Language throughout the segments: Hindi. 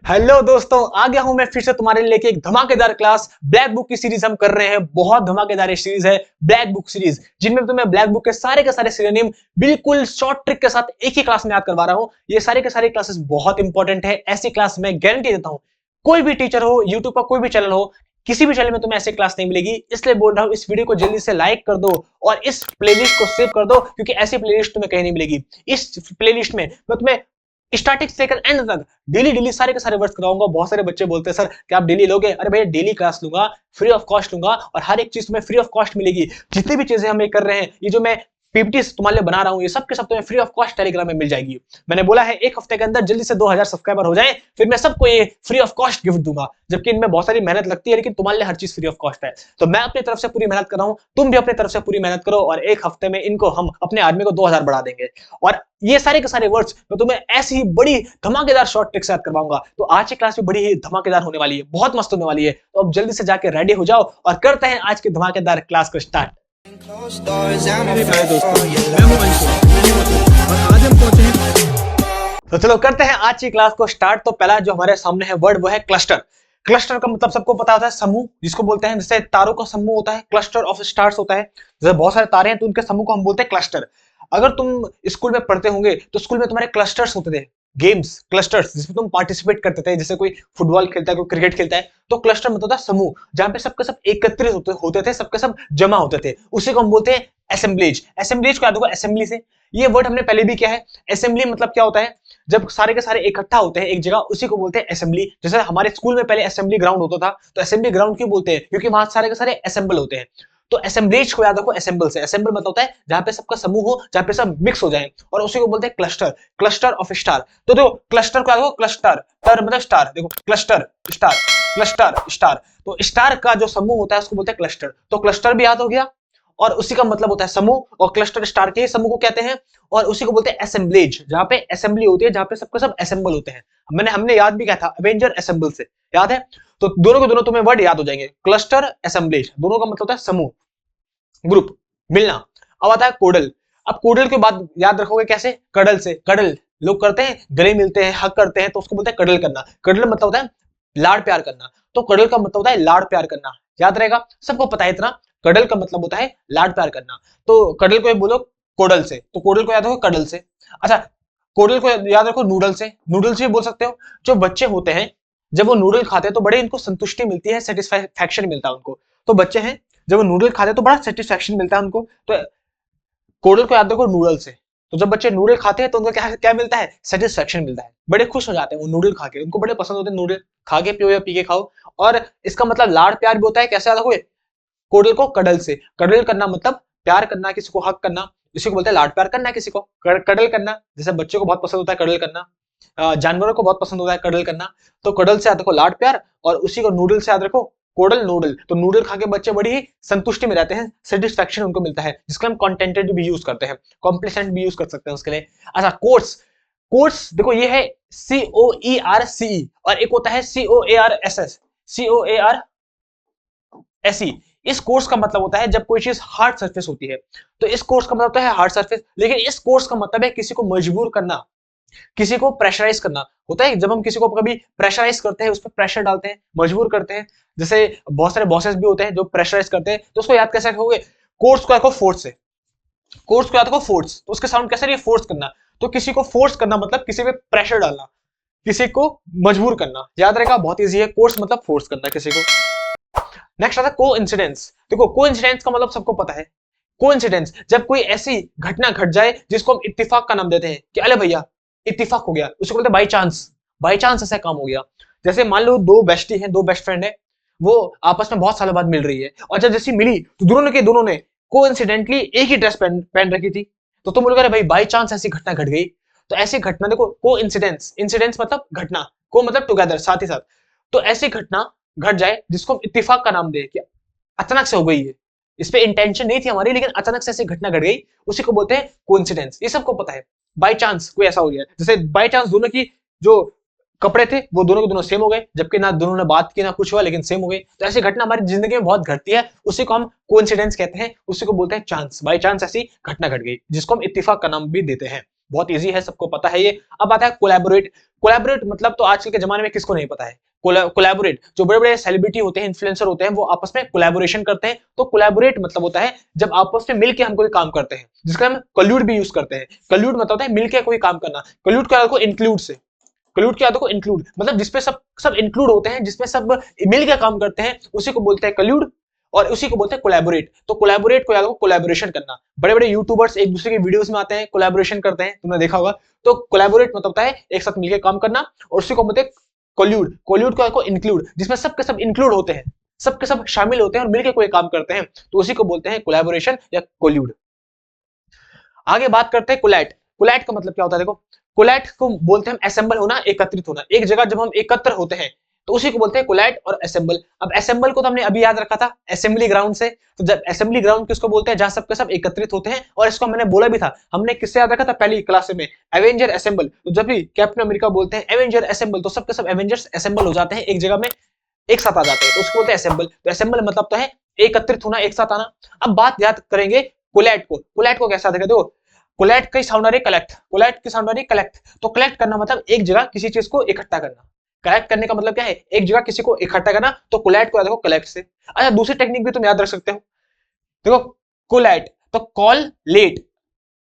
हेलो दोस्तों, आ गया हूं मैं फिर से तुम्हारे लिए लेके एक धमाकेदार क्लास। ब्लैक बुक की सीरीज हम कर रहे हैं। बहुत धमाकेदार ये सीरीज है ब्लैक बुक सीरीज, जिनमें तुम्हें ब्लैक बुक के सारे सिनोनिम बिल्कुल शॉर्ट ट्रिक के साथ एक ही क्लास में याद करवा रहा हूं। ये सारे के सारे क्लासेस बहुत इंपॉर्टेंट है। ऐसी क्लास मैं गारंटी देता हूं, कोई भी टीचर हो, यूट्यूब का कोई भी चैनल हो, किसी भी चैनल में तुम्हें ऐसी क्लास नहीं मिलेगी। इसलिए बोल रहा हूं, इस वीडियो को जल्दी से लाइक कर दो और इस प्लेलिस्ट को सेव कर दो, क्योंकि ऐसी प्लेलिस्ट तुम्हें कहीं नहीं मिलेगी। इस प्लेलिस्ट में मैं तुम्हें स्टार्टिंग से लेकर एंड तक डेली डेली सारे के सारे वर्ड्स कराऊंगा। बहुत सारे बच्चे बोलते हैं सर कि आप डेली लोगे। अरे भैया, डेली क्लास लूंगा, फ्री ऑफ कॉस्ट लूंगा और हर एक चीज तुम्हें फ्री ऑफ कॉस्ट मिलेगी। जितनी भी चीजें हम ये कर रहे हैं, ये जो मैं पीपीटीज तुम्हारे लिए बना रहा हूं, ये सब के सब तुम्हें फ्री ऑफ कॉस्ट टेलीग्राम में मिल जाएगी। मैंने बोला है एक हफ्ते के अंदर जल्दी से 2000 सब्सक्राइबर हो जाए, फिर मैं सबको ये फ्री ऑफ कॉस्ट गिफ्ट दूंगा। जबकि इनमें बहुत सारी मेहनत लगती है, लेकिन तुम्हारे लिए हर चीज फ्री ऑफ कॉस्ट है। तो मैं अपनी तरफ से पूरी मेहनत कर रहा हूं, तुम भी अपनी तरफ से पूरी मेहनत करो और एक हफ्ते में इनको हम अपने आदमी को 2000 बढ़ा देंगे। और ये सारे के सारे वर्ड्स मैं तुम्हें ऐसी ही बड़ी धमाकेदार शॉर्ट ट्रिक से याद करवाऊंगा। तो आज की क्लास भी बड़ी ही धमाकेदार होने वाली है, बहुत मस्त होने वाली है। तो अब जल्दी से जाके रेडी हो जाओ और करते हैं आज की धमाकेदार क्लास को स्टार्ट। तो चलो करते हैं आज की क्लास को स्टार्ट। तो पहला जो हमारे सामने है वर्ड, वो है क्लस्टर। क्लस्टर का मतलब सबको पता होता है समूह, जिसको बोलते हैं, जैसे तारों का समूह होता है, क्लस्टर ऑफ स्टार्स होता है। जैसे बहुत सारे तारे हैं तो उनके समूह को हम बोलते हैं क्लस्टर। अगर तुम स्कूल में पढ़ते होंगे तो स्कूल में तुम्हारे क्लस्टर्स होते थे, गेम्स क्लस्टर्स, जिसमें तुम पार्टिसिपेट करते थे। जैसे कोई फुटबॉल खेलता है, कोई क्रिकेट खेलता है, तो क्लस्टर मतलब होता है समूह, जहां पे सबके सब एकत्रित होते थे, सबके सब जमा होते थे। उसी को हम बोलते हैं असेंबलीज। असेंबलीज को याद होगा, असेंबली से। ये वर्ड हमने पहले भी किया है। असेंबली मतलब क्या होता है, जब सारे के सारे इकट्ठा होते हैं एक जगह, उसी को बोलते हैं असेंबली। जैसे हमारे स्कूल में पहले असेंबली ग्राउंड होता था, तो असेंबली ग्राउंड क्यों बोलते हैं, क्योंकि वहां सारे के सारे असेंबल होते हैं। तो असेंबलीज को याद रखो असेंबल से। असेंबल मतलब होता है जहां पे सबका समूह हो, जहां पे सब मिक्स हो जाए, और उसी को बोलते हैं क्लस्टर। Cluster of star. तो देखो क्लस्टर को याद रखो, क्लस्टर टर मतलब स्टार। देखो क्लस्टर स्टार, क्लस्टर स्टार। तो स्टार का जो समूह होता है उसको बोलते हैं क्लस्टर। तो क्लस्टर भी याद हो गया, और उसी का मतलब होता है समूह, और क्लस्टर स्टार के समूह को कहते हैं। और उसी को बोलते हैं असेंबलीज, जहां पे असेंबली होती है, जहां पे सबके सब असेंबल होते हैं। हमने याद भी किया था अवेंजर असेंबल से, याद है। तो दोनों के दोनों तुम्हें वर्ड याद हो जाएंगे। क्लस्टर असेंबलीज, दोनों का मतलब होता है समूह, ग्रुप, मिलना। अब आता है कोडल। अब कोडल के बाद याद रखोगे कैसे, कडल से। कडल लोग करते हैं, गले मिलते हैं, हक करते हैं, तो उसको बोलते हैं कडल करना। कडल मतलब होता है लाड प्यार करना। तो कडल का मतलब होता है लाड प्यार करना, याद रहेगा, सबको पता है इतना। कडल का मतलब होता है लाड प्यार करना। तो कडल को बोलो कोडल से, तो कोडल को याद रखो कडल से। अच्छा, कोडल को याद रखो नूडल से। नूडल से बोल सकते हो। जो बच्चे होते हैं, जब वो नूडल खाते हैं तो बड़े इनको संतुष्टि मिलती है, सेटिस्फैक्शन मिलता है उनको। तो बच्चे हैं, जब वो नूडल खाते हैं तो बड़ा सेटिस्फैक्शन मिलता है उनको। तो कोडल को याद रखो नूडल से। तो जब बच्चे नूडल खाते हैं तो उनको क्या क्या मिलता है, सेटिस्फैक्शन मिलता है, बड़े खुश हो जाते हैं वो नूडल खा के, उनको बड़े पसंद होते हैं नूडल। खा के पियो या पी के खाओ। और इसका मतलब लाड़ प्यार भी होता है। कैसे याद रखोगे, कोडल को कडल से। कडल करना मतलब प्यार करना, किसी को हक करना, इसी को बोलते हैं लाड प्यार करना। किसी को कडल करना, जैसे बच्चों को बहुत पसंद होता है कडल करना, जानवरों को बहुत पसंद होता है कडल करना। तो कडल से याद रखो लाड प्यार, और उसी को नूडल से याद रखो कोडल नूडल। तो नूडल खा के बच्चे बड़ी ही संतुष्टि में रहते हैं, सेटिस्फैक्शन उनको मिलता है, जिसका हम कंटेंटेड भी यूज करते हैं, कॉम्प्लीसेंट भी यूज कर सकते हैं उसके लिए। अच्छा, कोर्स। कोर्स देखो, ये है COERCE, और एक होता है COARSS, COARSE। इस कोर्स का मतलब होता है जब कोई चीज हार्ड सरफेस होती है, तो इस कोर्स का मतलब होता है हार्ड सरफेस। लेकिन इस कोर्स का मतलब है किसी को मजबूर करना, किसी को प्रेशराइज करना होता है। जब हम किसी को कभी प्रेशराइज करते हैं, उस पर प्रेशर डालते हैं, मजबूर करते हैं, जैसे बहुत सारे बॉसेस भी होते हैं जो प्रेशराइज करते हैं, तो उसको याद कैसे रखोगे, कोर्स को रखो फोर्स से। कोर्स को याद रखो फोर्स, तो उसके साउंड कैसे, फोर्स करना। तो किसी को फोर्स करना मतलब किसी पे प्रेशर डालना, किसी को मजबूर करना, याद रहेगा, बहुत ईजी है। कोर्स मतलब फोर्स करना किसी को। नेक्स्ट आता है कोइंसिडेंस। देखो कोइंसिडेंस का मतलब सबको पता है। कोइंसिडेंस, जब कोई ऐसी घटना घट जाए जिसको हम इत्तेफाक का नाम देते हैं, कि अरे भैया इत्तेफाक हो गया, उसको बोलते हैं बाई चांस। बाई चांस ऐसा काम हो गया। जैसे मान लो दो बेस्टी हैं, दो बेस्ट फ्रेंड है, वो आपस में बहुत सालों बाद मिल रही है, और जब जैसी मिली तो दोनों ने कोइंसिडेंटली एक ही ड्रेस पहन रखी थी। तो तुम बोलोगे भाई बाई चांस ऐसी घटना घट गई। तो ऐसी घटना देखो, कोइंसिडेंस, इंसिडेंस मतलब घटना, को मतलब टुगेदर, साथ ही साथ। तो ऐसी घटना घट जाए जिसको हम इत्तेफाक का नाम दे, कि अचानक से हो गई है, इस पे इंटेंशन नहीं थी हमारी, लेकिन अचानक से ऐसी घटना घट गई, उसी को बोलते हैं कोइंसिडेंस। ये सबको पता है। बाय चांस कोई ऐसा हो गया, जैसे बाय चांस दोनों की जो कपड़े थे वो दोनों के दोनों सेम हो गए, जबकि ना दोनों ने बात की ना कुछ हुआ, लेकिन सेम हो गए। तो ऐसी घटना हमारी जिंदगी में बहुत घटती है, उसी को हम कोइंसिडेंस कहते हैं, उसी को बोलते हैं चांस। बाय चांस ऐसी घटना घट गई, जिसको हम इत्तेफाक का नाम भी देते हैं। बहुत इजी है, सबको पता है ये। अब आता है कोलैबोरेट। कोलैबोरेट मतलब तो आजकल के जमाने में किसको नहीं पता है। कोलैबोरेट, जो बड़े बड़े सेलिब्रिटी होते हैं, इन्फ्लुएंसर होते हैं, वो आपस में कोलैबोरेशन करते हैं। तो कोलैबोरेट मतलब होता है जब आपस में मिलकर हम कोई काम करते हैं, जिसका हम कल्यूड भी यूज करते हैं। कल्यूड मतलब होता है मिलकर कोई काम करना। कल्यूड क्या को इंक्लूड से, कल्यूड क्या को इंक्लूड मतलब जिसपे सब सब इंक्लूड होते हैं, जिसपे सब मिलकर काम करते हैं, उसी को बोलते हैं कल्यूड, और उसी को बोलते हैं कोलैबोरेट। तो कोलैबोरेट को याद रखो, कोलैबोरेशन करना। बड़े बड़े यूट्यूबर्स एक दूसरे की वीडियोस में आते हैं, कोलैबोरेशन करते हैं, तुमने देखा होगा। तो कोलैबोरेट मतलब होता है एक साथ मिलकर काम करना, और उसी को बोलते हैं कोल्यूड। कोल्यूड को इंक्लूड, जिसमें सबके सब इंक्लूड होते हैं, सबके सब शामिल होते हैं और मिलकर कोई काम करते हैं, तो उसी को बोलते हैं कोलैबोरेशन या कोल्यूड। आगे बात करते हैं कोलैट। कोलैट का मतलब क्या होता है, देखो कोलैट को बोलते हैं हम असेंबल होना, एकत्रित होना। एक जगह जब हम एकत्र होते हैं तो उसी को बोलते हैं कोलैट और असेंबल। अब असेंबल को तो हमने अभी याद रखा था असेंबली ग्राउंड से। तो जब असेंबली ग्राउंड किसको बोलते हैं, जहां सबके सब एकत्रित होते हैं। और इसको मैंने बोला भी था, हमने किससे याद रखा था पहली क्लास में, एवेंजर असेंबल। तो जब भी कैप्टन अमेरिका बोलते हैं एवेंजर असेंबल, तो सबके सब एवेंजर्स असेंबल हो जाते हैं, एक जगह में एक साथ आ जाते हैं, तो उसको बोलते हैं असेंबल। तो असेंबल मतलब तो है एकत्रित होना, एक साथ आना। अब बात याद करेंगे कोलैट को। कोलैट को कैसे याद रखें, देखो कोलैट की साउंड आ रही है कलेक्ट, कोलैट की साउंड आ रही है कलेक्ट। तो कलेक्ट करना मतलब एक जगह किसी चीज को इकट्ठा करना। कलेक्ट करने का मतलब क्या है, एक जगह किसी को इकट्ठा करना। तो कोलैट को याद रखो कलेक्ट से। अच्छा, दूसरी टेक्निक भी तुम याद रख सकते हो, देखो कोलैट तो कॉल लेट,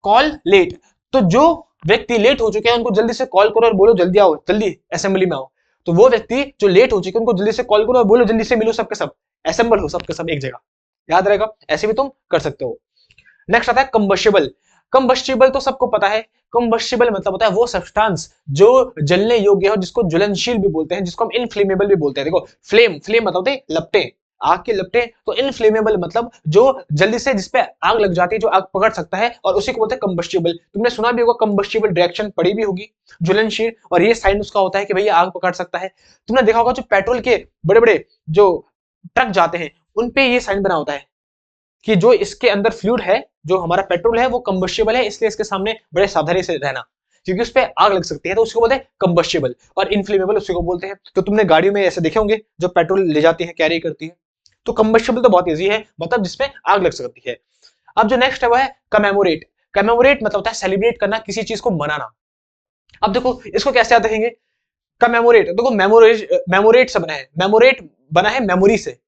कॉल लेट। तो जो व्यक्ति लेट हो चुके हैं उनको जल्दी से कॉल करो और बोलो जल्दी आओ, जल्दी असेंबली में आओ। तो वो व्यक्ति जो लेट हो चुके हैं उनको जल्दी से कॉल करो और बोलो जल्दी से मिलो, सबके सब असेंबल हो, सबके सब एक जगह। याद रहेगा, ऐसे भी तुम कर सकते हो। नेक्स्ट आता है कंबस्टिबल। कंबस्टिबल तो सबको पता है। कंबस्टिबल मतलब होता है वो सब्सटेंस जो जलने योग्य हो, जिसको ज्वलनशील भी बोलते हैं, जिसको हम इनफ्लेमेबल भी बोलते हैं। देखो फ्लेम, फ्लेम मतलब होते हैं लपटें, आग की लपटें। तो इनफ्लेमेबल मतलब जो जल्दी से जिसपे आग लग जाती है, जो आग पकड़ सकता है, और उसी को बोलते हैं कंबस्टिबल। तुमने सुना भी होगा कंबस्टिबल रिएक्शन, पढ़ी भी होगी, ज्वलनशील, और ये साइन उसका होता है कि भैया आग पकड़ सकता है। तुमने देखा होगा जो पेट्रोल के बड़े बड़े जो ट्रक जाते हैं उनपे ये साइन बना होता है कि जो इसके अंदर फ्लूइड है, जो हमारा पेट्रोल है, वो कंबस्टिबल है, इसलिए इसके सामने बड़े सावधानी से रहना, क्योंकि उस पर आग लग सकती है। तो उसको बोलते हैं कंबस्टिबल, और इनफ्लेमेबल उसी को बोलते हैं। तो तुमने गाड़ियों में ऐसे देखे होंगे जो पेट्रोल ले जाती है, कैरी करती है। तो कंबस्टिबल तो बहुत ईजी है, मतलब जिसमें आग लग सकती है। अब जो नेक्स्ट है वो है कमेमोरेट। कमेमोरेट मतलब होता है सेलिब्रेट करना, किसी चीज को मनाना। अब देखो इसको कैसे याद रखेंगे, कमेमोरेट, देखो मेमोरेट से बना है, मेमोरेट बना है मेमोरी से।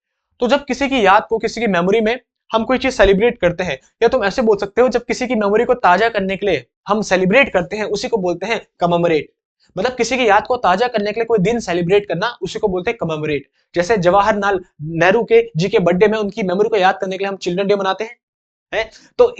तो जब किसी की याद को, किसी की मेमोरी में हम कोई चीज सेलिब्रेट करते हैं, या तुम ऐसे बोल सकते हो जब किसी की मेमोरी को ताजा करने के लिए हम सेलिब्रेट करते हैं, उसी को बोलते हैं कमेमोरेट। मतलब किसी की याद को ताजा करने के लिए कोई दिन सेलिब्रेट करना, उसी को बोलते हैं कमेमोरेट। जैसे जवाहरलाल नेहरू के जी के बर्थडे में उनकी मेमोरी को याद करने के लिए हम चिल्ड्रन डे मनाते हैं, है? तो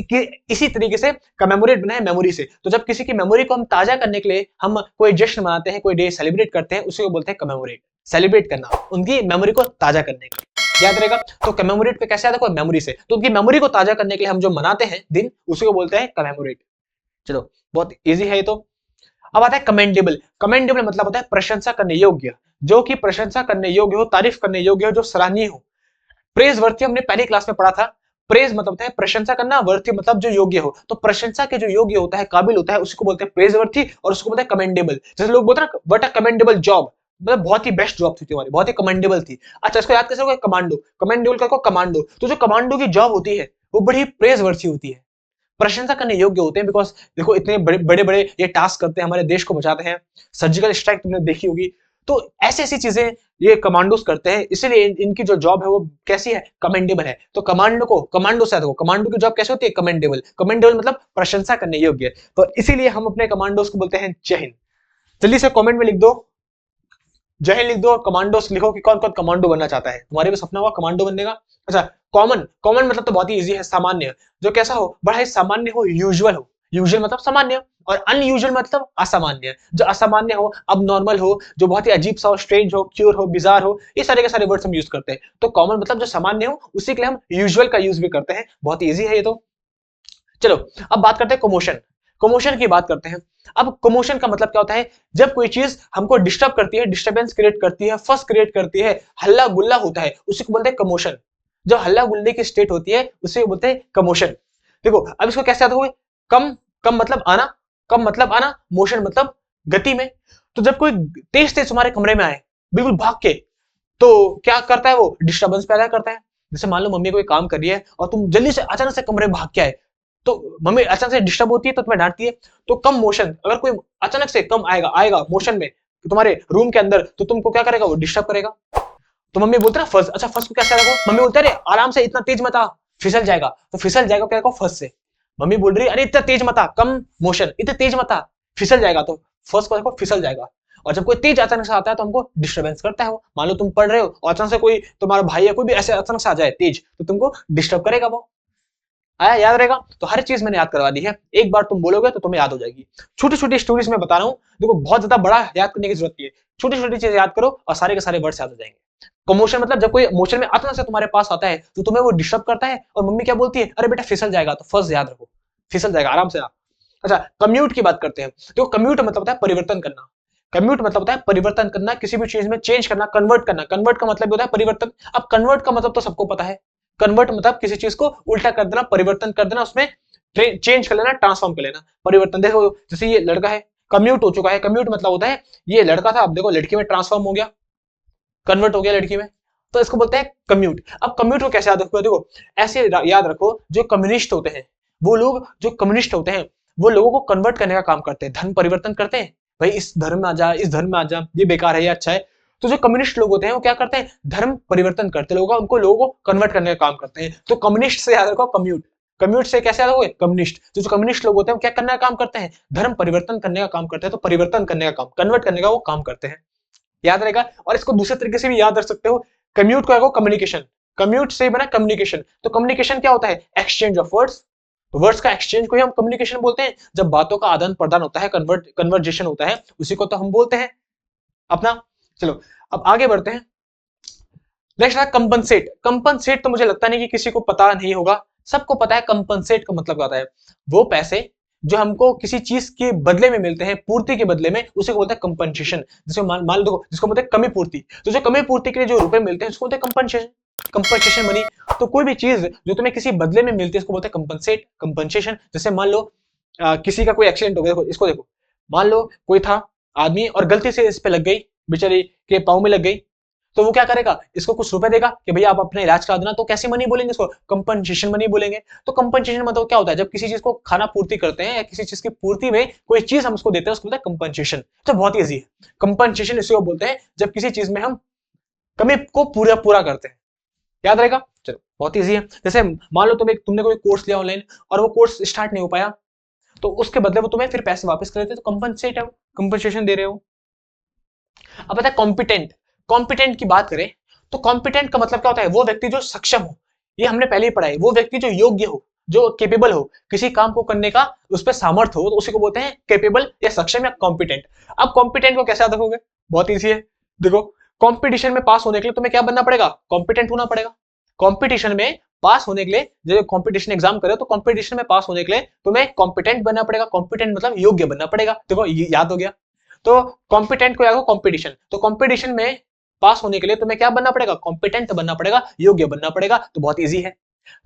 इसी तरीके से कमेमोरेट बना है मेमोरी से। तो जब किसी की मेमोरी को हम ताजा करने के लिए हम कोई जश्न मनाते हैं, कोई डे सेलिब्रेट करते हैं, उसी को बोलते हैं कमेमोरेट। सेलिब्रेट करना, उनकी मेमोरी को ताजा करने के लिए, याद रहेगा। तो कमेमोरेट पे कैसे याद रखो, मेमोरी से। तो उनकी मेमोरी को ताजा करने के लिए हम जो मनाते हैं दिन, उसी को बोलते हैं कमेमोरेट। चलो बहुत इजी है ये तो। अब आता है कमेंडेबल। कमेंडेबल मतलब होता है प्रशंसा करने योग्य, जो कि प्रशंसा करने योग्य हो, तारीफ करने योग्य हो, जो सराहनीय हो। प्रेज वर्थी हमने पहली क्लास में पढ़ा था। प्रेज मतलब होता है प्रशंसा करना, वर्थी मतलब जो योग्य हो। तो प्रशंसा के जो योग्य होता है, काबिल होता है, उसको बोलते हैं प्रेज वर्थी, और उसको बोलते हैं कमेंडेबल। जैसे लोग बोलते हैं ना व्हाट अ कमेंडेबल जॉब, मतलब बहुत ही बेस्ट जॉब थी तुम्हारी, बहुत ही कमेंडेबल थी। अच्छा, इसको याद कैसे होगा, कमांडो, कमेंडेबल का कमांडो। तो जो कमांडो की जॉब होती है वो बड़ी प्रेज वर्थी होती है, प्रशंसा करने योग्य होते हैं। बिकॉज देखो इतने बड़े बड़े ये टास्क करते हैं, हमारे देश को बचाते हैं। सर्जिकल स्ट्राइक तुमने देखी होगी। तो ऐसी ऐसी चीजें ये कमांडोस करते हैं, इसीलिए इनकी जो जॉब है वो कैसी है, कमेंडेबल है। तो कमांडो से देखो, कमांडो की जॉब कैसे होती है, कमेंडेबल। कमेंडेबल मतलब प्रशंसा करने योग्य। तो इसीलिए हम अपने कमांडोस को बोलते हैं जय हिंद। जल्दी से कमेंट में लिख दो जय हिंद, लिख दो, और कमांडोस लिखो कि कौन कौन कमांडो बनना चाहता है। तुम्हारे भी सपना हुआ कमांडो बनने का। अच्छा, कॉमन, कॉमन मतलब तो बहुत ही इजी है, सामान्य। जो कैसा हो, बड़ा ही सामान्य हो, यूजुअल हो। यूजुअल मतलब सामान्य, और अनयूजुअल मतलब असामान्य। जो असामान्य हो, अब नॉर्मल हो, जो बहुत ही अजीब सा हो, स्ट्रेंज हो, क्यूर हो, बिजार हो, ये सारे के सारे वर्ड्स हम यूज करते हैं। तो कॉमन मतलब जो सामान्य हो, उसी के लिए हम यूजुअल का यूज भी करते हैं। बहुत इजी है ये तो। चलो अब बात करते हैं कमोशन। कमोशन की बात करते हैं। अब कमोशन का मतलब क्या होता है, जब कोई चीज हमको डिस्टर्ब करती है, डिस्टर्बेंस क्रिएट करती है, फस क्रिएट करती है, हल्ला गुल्ला होता है, उसी को बोलते हैं कमोशन। जो हल्ला गुल्ले की स्टेट होती है उसे बोलते हैं कमोशन। देखो अब इसको कैसे याद होगा, कम, कम मतलब आना, कम मतलब आना, मोशन मतलब गति में। तो जब कोई तेज तेज तुम्हारे कमरे में आए, बिल्कुल भाग के, तो क्या करता है, वो डिस्टर्बेंस पैदा करता है। जैसे मान लो मम्मी कोई काम कर रही है और तुम जल्दी से अचानक से कमरे में भाग के आए, तो मम्मी अचानक से डिस्टर्ब होती है तो तुम्हें डांटती है। तो कम मोशन, अगर कोई अचानक से कम आएगा आएगा मोशन में तुम्हारे रूम के अंदर, तो तुमको क्या करेगा, वो डिस्टर्ब करेगा। तो मम्मी बोलते ना फर्स्ट, अच्छा फर्स्ट को कैसे रखो, मम्मी बोलते अरे आराम से, इतना तेज मत आ, फिसल जाएगा। तो फिसल जाएगा क्या, फर्स्ट से। मम्मी बोल रही है अरे इतना तेज मत आ, कम मोशन, इतना तेज मत आ, फिसल जाएगा। तो फर्स्ट को देखो फिसल जाएगा। और जब कोई तेज अचानक से आता है तो हमको डिस्टर्बेंस करता है वो। मान लो तुम पढ़ रहे हो और अचानक से कोई तुम्हारा भाई या कोई भी ऐसे अचानक से आ जाए तेज, तो तुमको डिस्टर्ब करेगा वो। आया, याद रहेगा। तो हर चीज मैंने याद करवा दी है, एक बार तुम बोलोगे तो तुम्हें याद हो जाएगी। छोटी छोटी स्टोरीज में बता रहा हूँ, देखो बहुत ज्यादा बड़ा याद करने की जरूरत नहीं है, छोटी छोटी चीजें याद करो और सारे के सारे वर्ड्स याद हो जाएंगे। कमोशन मतलब जब कोई मोशन में अचानक से तुम्हारे पास आता है तो तुम्हें वो डिस्टर्ब करता है, और मम्मी क्या बोलती है, अरे बेटा फिसल जाएगा, तो फर्स्ट याद रखो, फिसल जाएगा, आराम से आ। अच्छा, कम्यूट की बात करते हैं। देखो कम्यूट मतलब होता है परिवर्तन करना। कम्यूट मतलब होता है परिवर्तन करना, किसी भी चीज में चेंज करना, कन्वर्ट करना। कन्वर्ट का मतलब होता है परिवर्तन। अब कन्वर्ट का मतलब तो सबको पता है, कन्वर्ट मतलब किसी चीज को उल्टा कर देना, परिवर्तन कर देना, उसमें चेंज कर लेना, ट्रांसफॉर्म कर लेना, परिवर्तन। देखो जैसे ये लड़का है, कम्यूट हो चुका है। कम्यूट मतलब होता है ये लड़का था, अब देखो लड़की में ट्रांसफॉर्म हो गया, कन्वर्ट हो गया लड़की में, तो इसको बोलते हैं कम्यूट। अब कम्यूट को कैसे याद रखो, देखो ऐसे याद रखो, जो कम्युनिस्ट होते हैं, वो लोग जो कम्युनिस्ट होते हैं वो लोगों को कन्वर्ट करने का काम करते हैं, धर्म परिवर्तन करते हैं। भाई इस धर्म में आ जा, इस धर्म में आ जा, ये बेकार है, ये अच्छा है। तो जो कम्युनिस्ट लोग होते हैं वो क्या करते हैं, धर्म परिवर्तन करते लोगों का, उनको लोगों को कन्वर्ट करने का काम करते हैं। तो कम्युनिस्ट से याद रखो कम्यूट। कम्यूट से कैसे याद रखोगे, कम्युनिस्ट। जो कम्युनिस्ट लोग होते हैं वो क्या करने का काम करते हैं, धर्म परिवर्तन करने का काम करते हैं। तो परिवर्तन करने का काम, कन्वर्ट करने का वो काम करते हैं, याद रहेगा। और इसको दूसरे तरीके से भी याद रख सकते हो, कम्यूट को कम्युनिकेशन, कम्यूट से बना कम्युनिकेशन। तो कम्युनिकेशन क्या होता है, एक्सचेंज ऑफ वर्ड्स। तो वर्ड्स का एक्सचेंज को ही हम कम्युनिकेशन बोलते हैं, जब बातों का आदान प्रदान होता है, कन्वर्जेशन होता है, उसी को तो हम बोलते हैं अपना। चलो अब आगे बढ़ते हैं। नेक्स्ट है कंपनसेट। कंपनसेट तो मुझे लगता नहीं कि किसी को पता नहीं होगा, सबको पता है कंपनसेट का मतलब क्या होता है। वो पैसे जो हमको किसी चीज के बदले में मिलते हैं, पूर्ति के बदले में, उसे बोलते हैं कंपनसेशन। जिसको मान लो, जिसको बोलते हैं कमी पूर्ति। तो जो कमी पूर्ति के लिए जो रुपए मिलते हैं उसको बोलते हैं कंपनसेशन, कंपनसेशन मनी। तो कोई भी चीज जो तुम्हें किसी बदले में मिलती है उसको बोलते हैं कंपनसेट, कंपनसेशन। जैसे मान लो किसी का कोई एक्सीडेंट हो गया, इसको देखो, मान लो कोई था आदमी और गलती से इस पे लग गई, बेचारी के पाँव में लग गई, तो वो क्या करेगा, इसको कुछ रुपए देगा कि भैया आप अपने इलाज करा देना। तो कैसी मनी बोलेंगे इसको, कंपनसेशन मनी बोलेंगे। तो कंपनसेशन मतलब क्या होता है, जब किसी चीज को खाना पूर्ति करते हैं या किसी चीज की पूर्ति में कोई चीज हम उसको देते हैं, उसको बोलते हैं कंपनसेशन। तो बहुत ईजी है कंपनसेशन, इसी को बोलते हैं जब किसी चीज में हम कमी को पूरा पूरा करते हैं, याद रहेगा। चलो बहुत ईजी है। जैसे मान लो तुमने कोई कोर्स लिया ऑनलाइन और वो कोर्स स्टार्ट नहीं हो पाया, तो उसके बदले वो तुम्हें फिर पैसे वापस कर देते हैं, तो कंपनसेट है, कंपनसेशन दे रहे हो। अब पता है कॉम्पिटेंट। कॉम्पिटेंट की बात करें तो कॉम्पिटेंट का मतलब क्या होता है, वो व्यक्ति जो सक्षम हो, ये हमने पहले ही पढ़ा है, वो व्यक्ति जो योग्य हो, जो केपेबल हो, किसी काम को करने का उस पर सामर्थ्य हो, तो उसी को बोलते हैं केपेबल या सक्षम या कॉम्पिटेंट। अब कॉम्पिटेंट को कैसे याद रखोगे, बहुत ईजी है। देखो कॉम्पिटिशन में पास होने के लिए तुम्हें क्या बनना पड़ेगा, कॉम्पिटेंट होना पड़ेगा। कॉम्पिटिशन में पास होने के लिए, जो कॉम्पिटिशन एग्जाम करे तो कॉम्पिटिशन में पास होने के लिए तुम्हें कॉम्पिटेंट बनना पड़ेगा। कॉम्पिटेंट मतलब योग्य बनना पड़ेगा। देखो याद हो गया। तो कॉम्पिटेंट को याद हो कंपटीशन, तो कंपटीशन में पास होने के लिए तुम्हें क्या बनना पड़ेगा, कॉम्पिटेंट बनना पड़ेगा, योग्य बनना पड़ेगा। तो बहुत इजी है।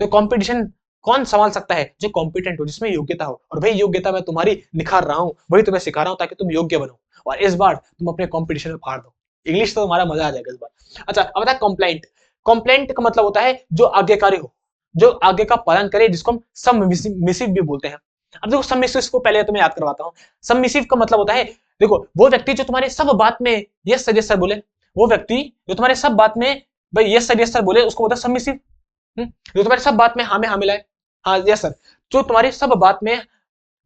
तो कंपटीशन कौन संभाल सकता है, जो कॉम्पिटेंट हो, जिसमें योग्यता हो। और भाई योग्यता मैं तुम्हारी निखार रहा हूं, वही तुम्हें सिखा रहा हूं ताकि तुम योग्य बनो और इस बार तुम अपने कंपटीशन में फाड़ दो। इंग्लिश तो तुम्हारा मजा आ जाएगा इस बार। अच्छा अब बता कंप्लेंट। कंप्लेंट का मतलब होता है जो आज्ञाकारी हो, जो आज्ञा का पालन करे, जिसको हम सबमिसिव भी बोलते हैं। अब देखो सबमिसिव को पहले तुम्हें याद करवाता हूं। सबमिसिव का मतलब होता है, देखो वो व्यक्ति जो तुम्हारे सब बात में यस सर यस सर बोले, वो व्यक्ति जो तुम्हारे सब बात में भाई यस सर बोले, उसको बोलता है सबमिसिव। जो तुम्हारे सब बात में हाँ में हाँ मिलाए, हाँ यस सर, जो तुम्हारी सब बात में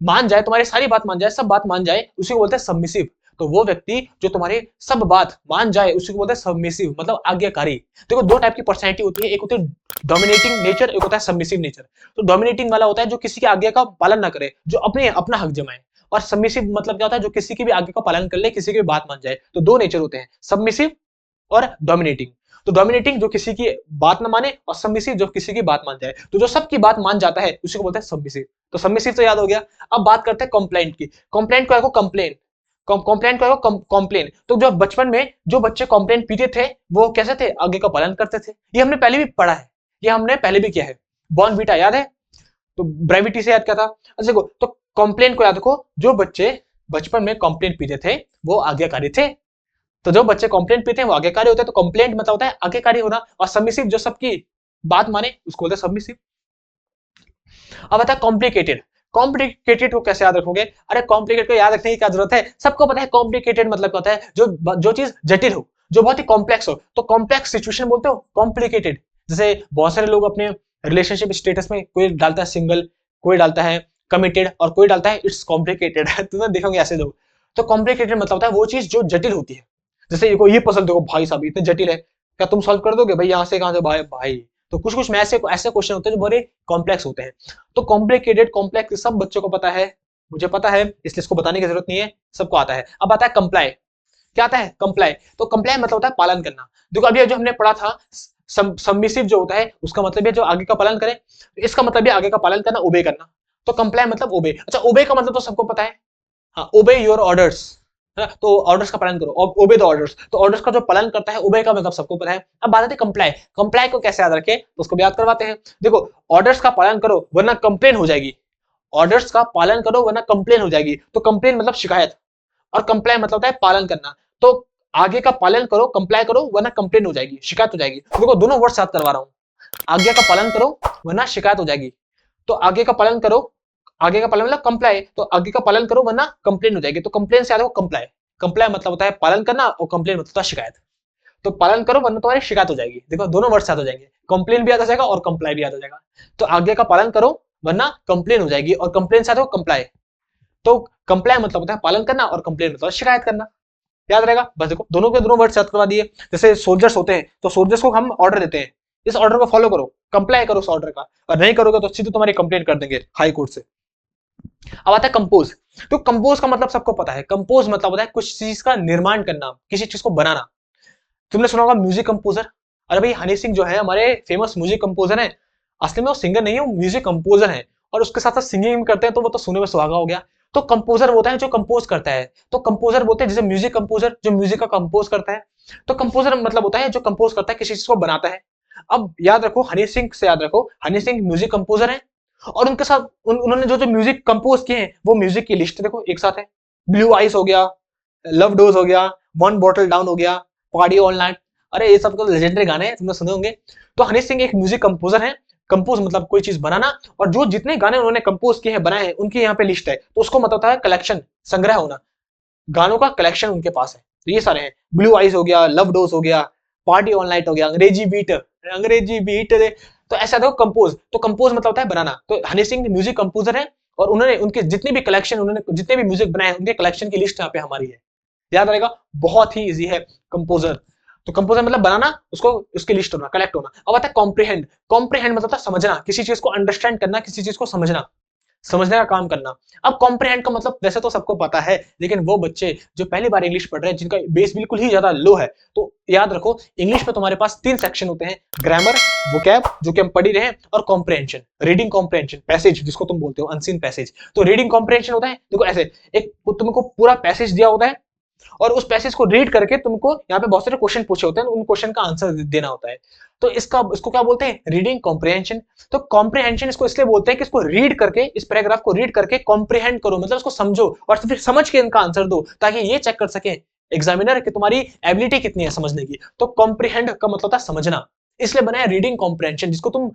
मान जाए, तुम्हारी सारी बात मान जाए, सब बात मान जाए, उसी को बोलते हैं सबमिसिव। तो वो व्यक्ति जो तुम्हारी सब बात मान जाए, उसी को बोलते हैं सबमिसिव, मतलब आज्ञाकारी। देखो दो टाइप की पर्सनैलिटी होती है, एक होती है डोमिनेटिंग नेचर, एक होता है सबमिसिव नेचर। तो डोमिनेटिंग वाला होता है जो किसी की आज्ञा का पालन ना करे, जो अपना हक जमाए। और सबमिसिव मतलब क्या होता है, जो किसी की भी आज्ञा का पालन कर ले, किसी की भी बात मान जाए। तो दो नेचर होते हैं, सबमिसिव और डोमिनेटिंग। तो डोमिनेटिंग जो किसी की बात ना माने, और सबमिसिव जो किसी की बात मान जाए। तो जो सबकी बात मान जाता है उसी को बोलते हैं सबमिसिव। तो सबमिसिव तो याद हो गया। अब बात करते हैं कंप्लेंट की। कंप्लेंट को कंप्लेन, कंप्लेंट को कंप्लेन। तो जो बचपन में जो बच्चे कंप्लेंट पीते थे वो कैसे थे, आगे का पालन करते थे। ये हमने पहले भी पढ़ा है, ये हमने पहले भी किया है। बॉर्नवीटा याद है, तो ब्रेविटी से याद किया था। अच्छा देखो, तो कंप्लेंट को याद रखो, जो बच्चे बचपन में कंप्लेंट पीते थे वो आज्ञाकारी थे। तो जो बच्चे कंप्लेंट पीते हैं वो आज्ञाकारी होते हैं। तो कंप्लेंट मतलब होता है आज्ञाकारी होना, और सबमिसिव जो सबकी बात माने उसको बोलते हैं सबमिसिव। अब आता है कॉम्प्लिकेटेड। कॉम्प्लिकेटेड को कैसे याद रखोगे? अरे कॉम्प्लिकेटेड को याद रखने की क्या जरूरत है, सबको पता है कॉम्प्लिकेटेड मतलब क्या होता है, जो चीज जटिल हो, जो बहुत ही कॉम्प्लेक्स हो, तो कॉम्प्लेक्स सिचुएशन बोलते हो कॉम्प्लिकेटेड। जैसे बहुत सारे लोग अपने रिलेशनशिप स्टेटस में कोई डालता है सिंगल, कोई डालता है कमिटेड और कोई डालता है इट्स कॉम्प्लिकेटेड तुम देखोगे ऐसे लोग। तो कॉम्प्लिकेटेड मतलब होता है वो चीज जो जटिल होती है। जैसे ये पसंद देखो भाई साहब इतने जटिल है, क्या तुम सॉल्व कर दोगे भाई, यहाँ से कहां से भाई भाई। तो कुछ कुछ में ऐसे ऐसे क्वेश्चन होते हैं जो बड़े कॉम्प्लेक्स होते हैं। तो कॉम्प्लिकेटेड कॉम्प्लेक्स सब बच्चों को पता है, मुझे पता है, इसलिए इसको बताने की जरूरत नहीं है, सबको आता है। अब आता है कंप्लाई। क्या आता है? कंप्लाई। तो कंप्लाई मतलब होता है पालन करना। देखो अभी जो हमने पढ़ा था सबमिसिव जो होता है उसका मतलब है जो आगे का पालन करे, इसका मतलब है आगे का पालन करना, ओबे करना। तो कंप्लाई मतलब ओबे। अच्छा ओबे का मतलब तो सबको पता है, हाँ ओबे योर ऑर्डर्स, तो ऑर्डर्स का पालन करो, ओबे द ऑर्डर्स। तो ऑर्डर्स का जो पालन करता है ओबे का मतलब सबको पता है। अब बात आती है कंप्लाई। कंप्लाई को कैसे याद रखे तो उसको भी याद करवाते हैं। देखो ऑर्डर्स का पालन करो वरना कंप्लेन हो जाएगी, ऑर्डर्स का पालन करो वरना कंप्लेन हो जाएगी। तो कंप्लेन मतलब शिकायत और कंप्लाई मतलब होता है पालन करना। तो आगे का पालन करो, कंप्लाई करो वरना कंप्लेन हो जाएगी, शिकायत हो जाएगी। देखो दोनों वर्ड याद करवा रहा हूं, आज्ञा का पालन करो वरना शिकायत हो जाएगी। तो आगे का पालन करो, आगे का पालन मतलब कंप्लाई, तो आगे का पालन करो वरना कंप्लेन हो जाएगी। तो कंप्लेन से याद हो कंप्लाई। कंप्लाई मतलब होता है पालन करना और कंप्लेन मतलब होता है शिकायत। तो पालन करो वरना तुम्हारी शिकायत हो जाएगी। देखो दोनों वर्ड याद हो जाएंगे, कंप्लेन भी याद हो जाएगा और कंप्लाई भी याद हो जाएगा। तो आगे का पालन करो वरना कंप्लेन हो जाएगी और कंप्लेन से याद हो कंप्लाई। तो कंप्लाई मतलब होता है पालन करना और कंप्लेन मतलब शिकायत करना। याद रहेगा बस। देखो दोनों के दोनों वर्ड याद करवा दिए। जैसे सोल्जर्स होते हैं तो सोल्जर्स को हम ऑर्डर देते हैं, इस ऑर्डर को फॉलो करो, कंप्लाई करो उस ऑर्डर का, और नहीं करोगे तो सीधे तुम्हारी कंप्लेंट कर देंगे हाई कोर्ट से। अब आता है कंपोज। तो कंपोज का मतलब सबको पता है, कंपोज मतलब होता है कुछ चीज का निर्माण करना, किसी चीज को बनाना। तुमने सुना होगा म्यूजिक कंपोजर। अरे भाई हनी सिंह जो है हमारे फेमस म्यूजिक कंपोजर है, असली में वो सिंगर नहीं है, वो म्यूजिक कंपोजर है और उसके साथ साथ सिंगिंग करते हैं, तो वो तो सुनने में सुहागा हो गया। तो कंपोजर होता है जो कंपोज करता है, तो कंपोजर बोलते हैं जैसे म्यूजिक कंपोजर जो म्यूजिक का कंपोज करता है। तो कंपोजर मतलब होता है जो कंपोज करता है, किसी चीज को बनाता है। अब याद रखो हनी सिंह से याद रखो, हनी सिंह म्यूजिक कंपोजर है और उनके साथ उन्होंने जो जो म्यूजिक कंपोज किए हैं वो म्यूजिक की लिस्ट देखो एक साथ है। ब्लू आइस हो गया, लव डोज हो गया, वन बॉटल डाउन हो गया, पार्टी ऑल नाइट। अरे ये सब तो लेजेंडरी गाने हैं, तुमने सुने होंगे। तो हनी सिंह एक म्यूजिक कंपोजर है। कंपोज मतलब कोई चीज बनाना, और जो जितने गाने उन्होंने कंपोज किए हैं बनाए हैं उनकी यहाँ पे लिस्ट है, तो उसको मतलब होता है कलेक्शन, संग्रह होना, गानों का कलेक्शन उनके पास है। तो ये सारे हैं, ब्लू आइज हो गया, लव डोज हो गया, पार्टी ऑल नाइट हो गया, अंग्रेजी बीट, अंग्रेजी बीट रे। तो ऐसा देखो कंपोज, तो कंपोज मतलब होता है बनाना। तो हनी सिंह म्यूजिक कंपोजर है और उन्होंने उनके जितने भी कलेक्शन, उन्होंने जितने भी म्यूजिक बनाए उनके कलेक्शन की लिस्ट यहाँ पे हमारी है। याद रहेगा, बहुत ही इजी है कंपोजर। तो कंपोजर मतलब बनाना, उसको उसकी लिस्ट होना, कलेक्ट होना। अब आता है कॉम्प्रिहेंड। कॉम्प्रिहेंड मतलब समझना, किसी चीज को अंडरस्टैंड करना, किसी चीज को समझना, समझने का काम करना। अब कॉम्प्रिहेंड का मतलब वैसे तो सबको पता है, लेकिन वो बच्चे जो पहली बार इंग्लिश पढ़ रहे हैं जिनका बेस बिल्कुल ही ज्यादा लो है, तो याद रखो इंग्लिश में तुम्हारे पास 3 सेक्शन होते हैं, ग्रामर, वोकैब जो कि हम पढ़ ही रहे हैं, और कॉम्प्रिहेंशन, रीडिंग कॉम्प्रिहेंशन, पैसेज जिसको तुम बोलते हो, अनसीन पैसेज। तो रीडिंग कॉम्प्रिहेंशन होता है देखो ऐसे, एक तुमको पूरा पैसेज दिया होता है और उस पैसेज को रीड करके तुमको यहाँ पे बहुत सारे क्वेश्चन पूछे होते हैं, उन क्वेश्चन का आंसर देना होता है। तो इसको क्या बोलते हैं? Reading comprehension. तो कॉम्प्रिहेंशन इसको इसलिए बोलते हैं कि इसको रीड करके, इस पैराग्राफ को रीड करके कॉम्प्रिहेंड करो, मतलब इसको समझो और फिर समझ के इनका आंसर दो, ताकि ये चेक कर सके एग्जामिनर कि तुम्हारी एबिलिटी कितनी है समझने की। तो कॉम्प्रिहेंड का मतलब होता है समझना, इसलिए बनाया रीडिंग कॉम्प्रिहेंशन, जिसको तुम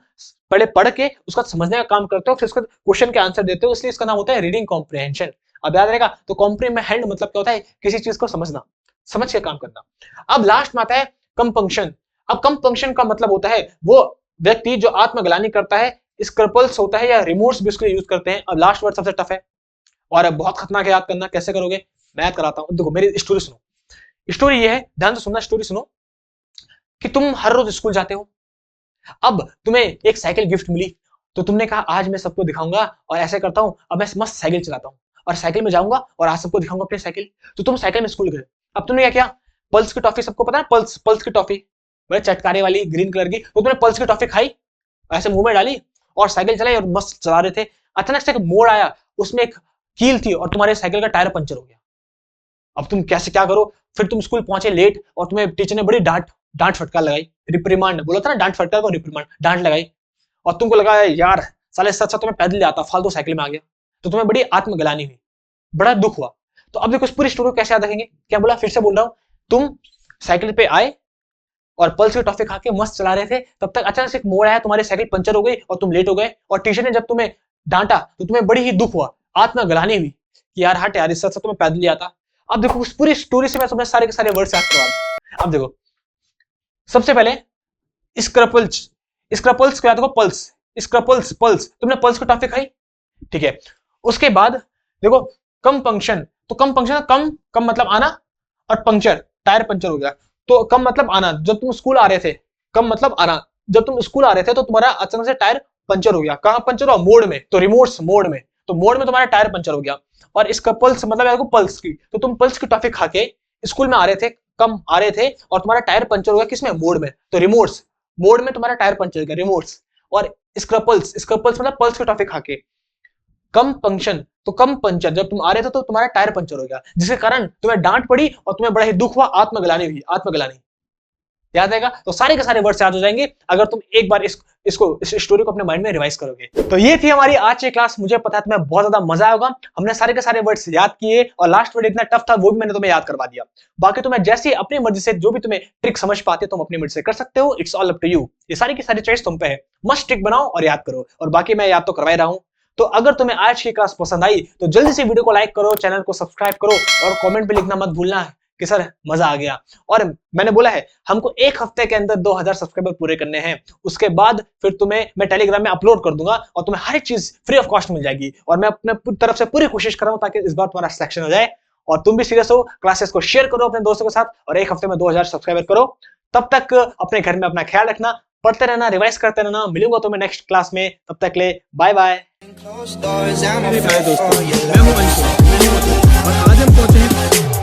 पहले पढ़ के उसका समझने का काम करते हो, फिर उसका क्वेश्चन के आंसर देते हो, इसलिए इसका नाम होता है रीडिंग कॉम्प्रिहेंशन। अब याद रहेगा। तो कॉम्प्रिहेंड मतलब क्या होता है? किसी चीज को समझना, समझ के काम करना। अब लास्ट में आता है कंपंक्शन। अब कंपंक्शन का मतलब होता है वो व्यक्ति जो आत्मग्लानि करता है, स्क्रपल्स होता है या रिमोर्स भी उसके लिए यूज करते हैं। अब लास्ट वर्ड सबसे टफ है और बहुत खतरनाक है याद करना, कैसे करोगे मैं याद कराता हूं। देखो मेरी स्टोरी सुनो, स्टोरी ये है, ध्यान से सुनना, स्टोरी सुनो कि तुम हर रोज स्कूल जाते हो, अब तुम्हें एक साइकिल गिफ्ट मिली, तो तुमने कहा आज मैं सबको दिखाऊंगा और ऐसे करता हूं, अब मैं मस्त साइकिल चलाता हूं और साइकिल में जाऊंगा और आज सबको दिखाऊंगा अपनी साइकिल। तो तुम साइकिल में स्कूल गए। अब तुमने क्या किया? पल्स की टॉफी, सबको पता है पल्स, पल्स की टॉफी बड़े चटकारे वाली ग्रीन कलर की, तो तुमने पल्स की टॉफी खाई, ऐसे मुंह में डाली और साइकिल चलाई और मस्त चला रहे थे। अचानक से एक मोड़ आया, उसमें एक कील थी और तुम्हारे साइकिल का टायर पंचर हो गया। अब तुम कैसे क्या करो? फिर तुम स्कूल पहुंचे लेट और तुम्हें टीचर ने बड़ी डांट डांट फटकार लगाई, रिप्रीमांड बोला था ना, डांट फटकार को रिप्रीमांड, डांट लगाई। और तुमको लगा यार साले सच सच तो मैं पैदल आता, फालतू साइकिल में आ गया, तो तुम्हें बड़ी आत्मग्लानि हुई, बड़ा दुख हुआ। तो अब देखो इस पूरी स्टोरी को कैसे याद रखेंगे? क्या बोला, फिर से बोल रहा हूं, तुम साइकिल पे आए और पल्स की टॉफी खा के मस्त चला रहे थे, तब तक अचानक से एक मोड़ आया, तुम्हारी साइकिल पंचर हो गई और तुम लेट हो गए, और टीचर ने जब तुम्हें डांटा तो तुम्हें बड़ी ही दुख हुआ, आत्मग्लानि हुई कि यार हट यार, इससे अच्छा तो मैं पैदल ही आता। अब देखो उस पूरी स्टोरी से मैं तुम्हें सारे के सारे वर्ड्स याद करवा दूं। अब देखो सबसे पहले स्क्रपल्स, स्क्रपल्स क्या देखो, पल्स, स्क्रपल्स पल्स, तुमने पल्स की टॉफी खाई, ठीक है। उसके बाद देखो कम पंक्शन, तो कम पंक्शन, कम कम मतलब आना, और पंक्चर टायर पंचर हो गया। तो कम मतलब आना, जब तुम स्कूल आ रहे थे, कम मतलब आना, जब तुम स्कूल आ रहे थे तो तुम्हारा अचानक से टायर पंचर हो गया। कहां पंचर हुआ? मोड़ में, तो रिमोट्स मोड़ में, तो मोड़ में तुम्हारा टायर पंचर हो गया। और इसका पल्स मतलब देखो पल्स की, तो तुम पल्स की टॉफी खा के स्कूल में आ रहे थे, कम आ रहे थे, और तुम्हारा टायर पंचर हो गया किसमें? मोड़ में, तो रिमोट्स, मोड़ में तुम्हारा टायर पंचर हो गया, रिमोट्स। और स्क्रपल्स, स्क्रपल्स मतलब पल्स की टॉफी खा के। कम पंक्शन तो कम पंचर, जब तुम आ रहे थे तो तुम्हारा टायर पंचर हो गया, जिसके कारण तुम्हें डांट पड़ी और तुम्हें बड़ा ही दुख हुआ, आत्मग्लानि हुई, आत्मग्लानि। याद आएगा? तो सारे के सारे वर्ड्स याद हो जाएंगे अगर तुम एक बार इस स्टोरी को अपने माइंड में रिवाइज करोगे। तो ये थी हमारी आज की क्लास। मुझे पता है तुम्हें बहुत ज्यादा मजा आएगा। हमने सारे के सारे वर्ड्स याद किए और लास्ट वर्ड इतना टफ था वो भी मैंने तुम्हें याद करवा दिया। बाकी तुम्हें जैसी अपनी मर्जी से जो भी तुम्हें ट्रिक समझ पाते तुम अपनी मर्जी से कर सकते हो। It's all up to you. ये सारी की सारी चॉइस तुम पे है। मस्त ट्रिक बनाओ और याद करो, और बाकी मैं याद तो करवा ही रहा हूं। तो अगर तुम्हें आज की क्लास पसंद आई तो जल्दी से वीडियो को लाइक करो, चैनल को सब्सक्राइब करो, और कमेंट पे लिखना मत भूलना कि सर मजा आ गया। और मैंने बोला है हमको एक हफ्ते के अंदर 2000 सब्सक्राइबर पूरे करने हैं। उसके बाद फिर तुम्हें मैं टेलीग्राम में अपलोड कर दूंगा और तुम्हें हर एक चीज फ्री ऑफ कॉस्ट मिल जाएगी। और मैं अपने तरफ से पूरी कोशिश कर रहा हूं ताकि इस बार तुम्हारा सिलेक्शन हो जाए। और तुम भी सीरियस हो, क्लासेस को शेयर करो अपने दोस्तों के साथ और एक हफ्ते में 2000 सब्सक्राइबर करो। तब तक अपने घर में अपना ख्याल रखना, पढ़ते रहना, रिवाइज करते रहना। मिलूंगा तुम्हें नेक्स्ट क्लास में, तब तक ले बाय बाय। मेरे प्यारे दोस्तों, मैं हूं अंशु और आज हम पहुंचे हैं